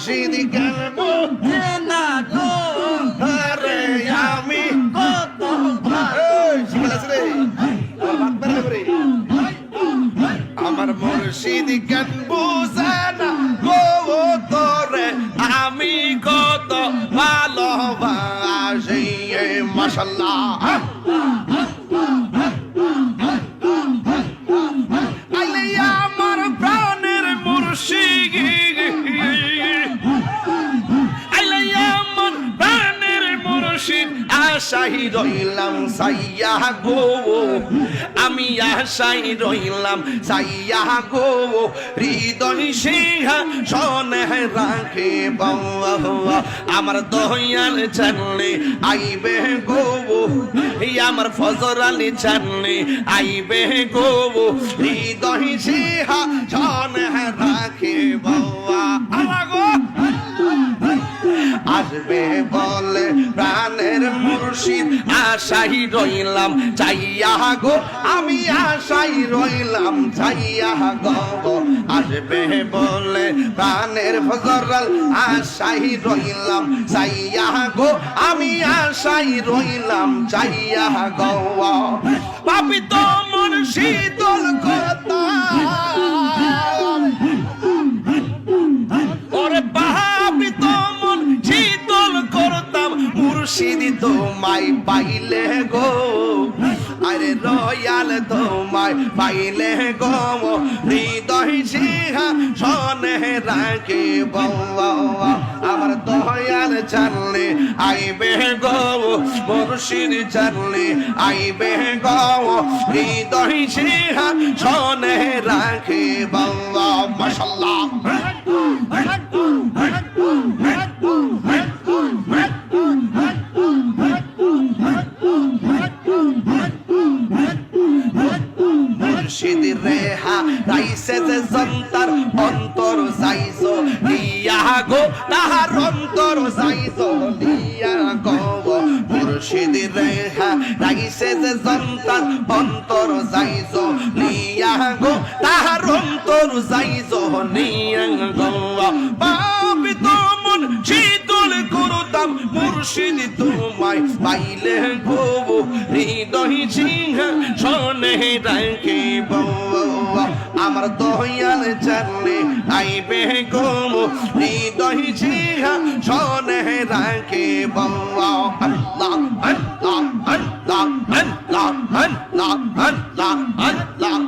মুর্শিদ কেন বুঝে না গো আরে আমি কত আমার মুর্শিদ কেন বুঝে না গো তোরে আমি কত ভালোবাসি মাশাআল্লাহ আমার প্রাণের মুর্শিদ আমার প্রাণের মুর্শিদ আশাই রইলাম সাইয়া গো আমি আশাই রইলাম সাইয়া গো হৃদয় সিংহা শোনে রাখে বাবা আমার দয়াল জানলে আইবে গো আমার ফজর আলী জানলে আইবে গো হৃদয় সিংহা শোনে রাখে বাবা গো আসবে বলে প্রাণের মুর্শিদ আশাই রইলাম চাইয়া গো আমি আশাই রইলাম চাইয়া গো আসবে বলে প্রাণের ফজরাল আশাই রইলাম চাইয়া গো আমি আশাই রইলাম চাইয়া গো পাপি তো মন শীতল কথা ওরে পাপি তো শীতল করতাম মুর্শিদ তোমায় পাইলে গো আরে রয়াল তোমায় পাইলে গো হৃদয় সিংহা শোনে রাখে বাবা আমার দয়াল জানলে আইবে গো মুর্শিদ জানলে আইবে গো হৃদয় সিংহা শোনে রাখে বাবা মাশাআল্লাহ মুর্শিদ রেহা রাইসে যে জন্তর অন্তর যাইছো দিয়া গো তাহার অন্তর যাইছো দিয়া গো মুর্শিদ রেহা রাইসে যে জন্তর অন্তর যাইছো দিয়া গো তাহার অন্তর যাইছো নিয়া গো পাপি তো মন শীতল করতাম মুর্শিদ তোমায় পাইলে গো হৃদয় সিংহা শোনে রাখে বাবা আমার দয়াল জানলে আইবে গো হৃদয় সিংহা শোনে রাখে বাবা আল্লাহ আল্লাহ আল্লাহ আল্লাহ আল্লাহ আল্লাহ আল্লাহ